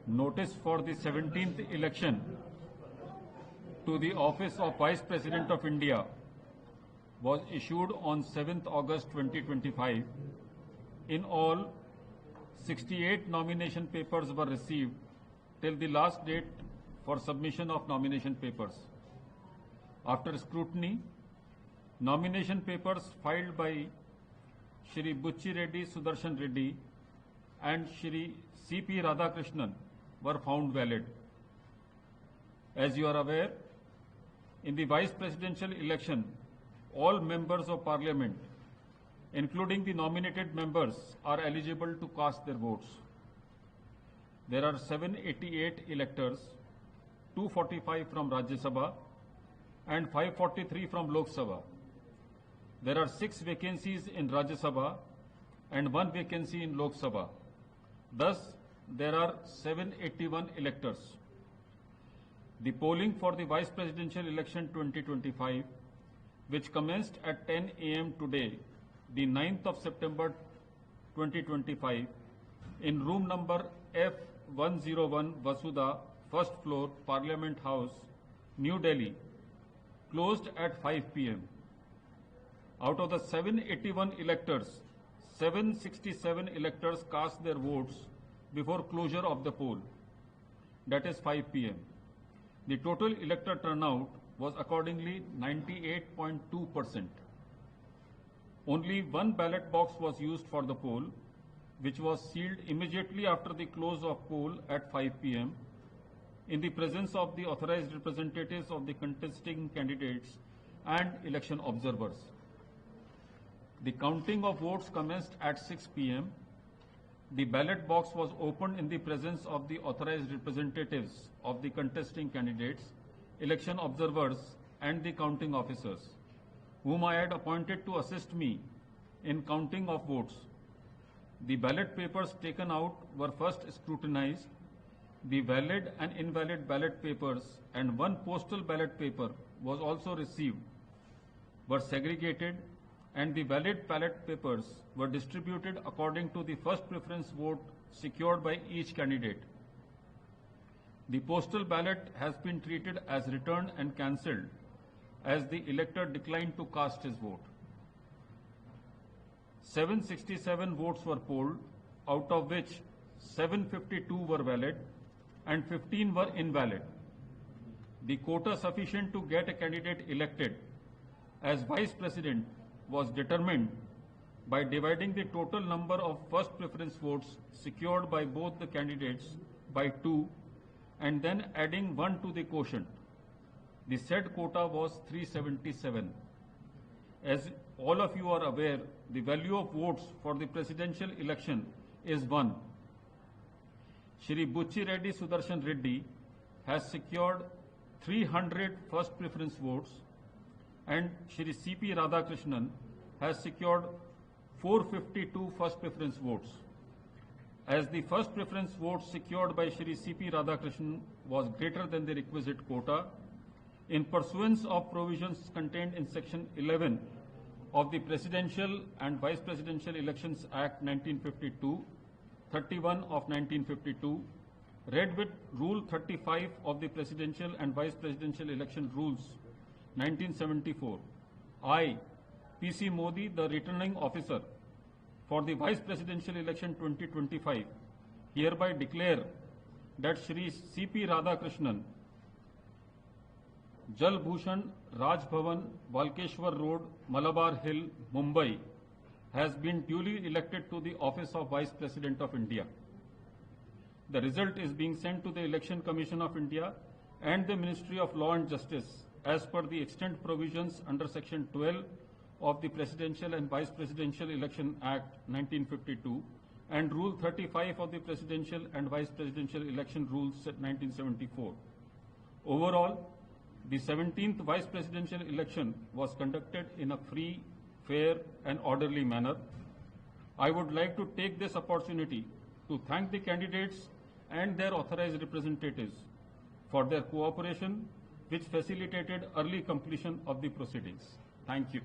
notice for the 17th election to the office of Vice President of India was issued on 7th August 2025. In all, 68 nomination papers were received till the last date for submission of nomination papers. After scrutiny, nomination papers filed by Shri Buchi Reddy Sudarshan Reddy and Shri C.P. Radhakrishnan were found valid. As you are aware, in the vice presidential election, all members of parliament, including the nominated members, are eligible to cast their votes. There are 788 electors, 245 from Rajya Sabha and 543 from Lok Sabha. There are 6 vacancies in Rajya Sabha and 1 vacancy in Lok Sabha. Thus, there are 781 electors. The polling for the Vice Presidential Election 2025, which commenced at 10 a.m. today, the 9th of September 2025, in room number F101 Vasudha, first floor, Parliament House, New Delhi, closed at 5 p.m. Out of the 781 electors, 767 electors cast their votes before closure of the poll, that is 5 p.m. The total elector turnout was accordingly 98.2%. Only 1 ballot box was used for the poll, which was sealed immediately after the close of poll at 5 p.m. in the presence of the authorized representatives of the contesting candidates and election observers. The counting of votes commenced at 6 p.m. The ballot box was opened in the presence of the authorized representatives of the contesting candidates, election observers, and the counting officers, whom I had appointed to assist me in counting of votes. The ballot papers taken out were first scrutinized. The valid and invalid ballot papers and 1 postal ballot paper was also received, were segregated, and the valid ballot papers were distributed according to the first preference vote secured by each candidate. The postal ballot has been treated as returned and cancelled, as the elector declined to cast his vote. 767 votes were polled, out of which 752 were valid and 15 were invalid. The quota sufficient to get a candidate elected as Vice President was determined by dividing the total number of first preference votes secured by both the candidates by 2 and then adding 1 to the quotient. The said quota was 377. As all of you are aware, the value of votes for the presidential election is 1. Shri Buchi Reddy Sudarshan Reddy has secured 300 first preference votes and Shri C.P. Radhakrishnan has secured 452 first preference votes. As the first preference votes secured by Shri C.P. Radhakrishnan was greater than the requisite quota, in pursuance of provisions contained in Section 11 of the Presidential and Vice Presidential Elections Act 1952, 31 of 1952, read with Rule 35 of the Presidential and Vice Presidential Election Rules 1974, I, P.C. Modi, the returning officer for the Vice Presidential Election 2025, hereby declare that Shri C.P. Radhakrishnan, Jal Bhushan Raj Bhavan, Balkeshwar Road, Malabar Hill, Mumbai, has been duly elected to the office of Vice President of India. The result is being sent to the Election Commission of India and the Ministry of Law and Justice as per the extant provisions under Section 12 of the Presidential and Vice Presidential Election Act 1952 and Rule 35 of the Presidential and Vice Presidential Election Rules 1974. Overall, the 17th Vice Presidential election was conducted in a free, fair and orderly manner. I would like to take this opportunity to thank the candidates and their authorized representatives for their cooperation, which facilitated early completion of the proceedings. Thank you.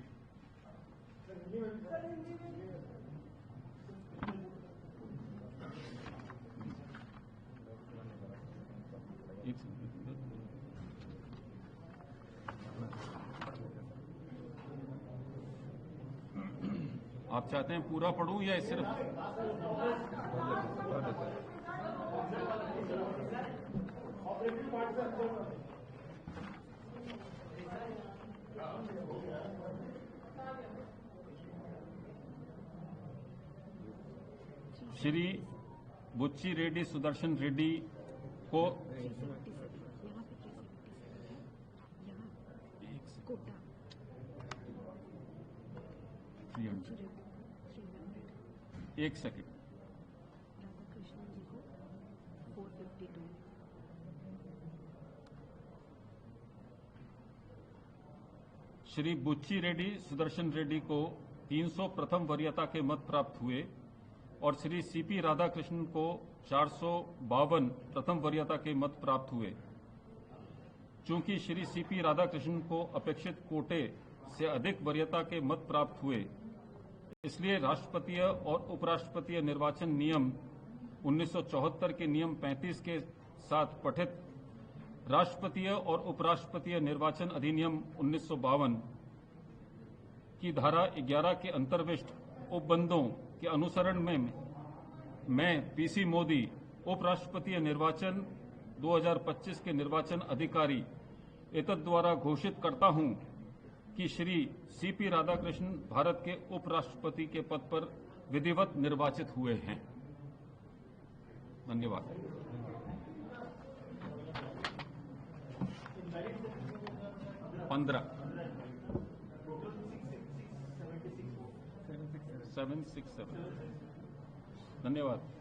आप चाहते हैं पूरा पढ़ूं या सिर्फ? श्री बुच्ची रेड्डी सुदर्शन रेड्डी को एक सेकंड। राधाकृष्णन जी को 452। श्री बुच्ची रेड्डी सुदर्शन रेड्डी को 300 प्रथम वरीयता के मत प्राप्त हुए और श्री सीपी राधाकृष्णन को 452 प्रथम वरीयता के मत प्राप्त हुए। चूंकि श्री सीपी राधाकृष्णन को अपेक्षित कोटे से अधिक वरीयता के मत प्राप्त हुए, इसलिए राष्ट्रपतीय और उपराष्ट्रपतीय निर्वाचन नियम 1974 के नियम 35 के साथ पठित राष्ट्रपतीय और उपराष्ट्रपतीय निर्वाचन अधिनियम 1952 की धारा 11 के अंतर्विष्ट उपबंधों के अनुसरण में मैं पीसी मोदी उपराष्ट्रपतीय निर्वाचन 2025 के निर्वाचन अधिकारी एतद द्वारा घोषित करता हूं कि श्री सीपी राधाकृष्णन भारत के उपराष्ट्रपति के पद पर विधिवत निर्वाचित हुए हैं। धन्यवाद। पंद्रह 767। धन्यवाद।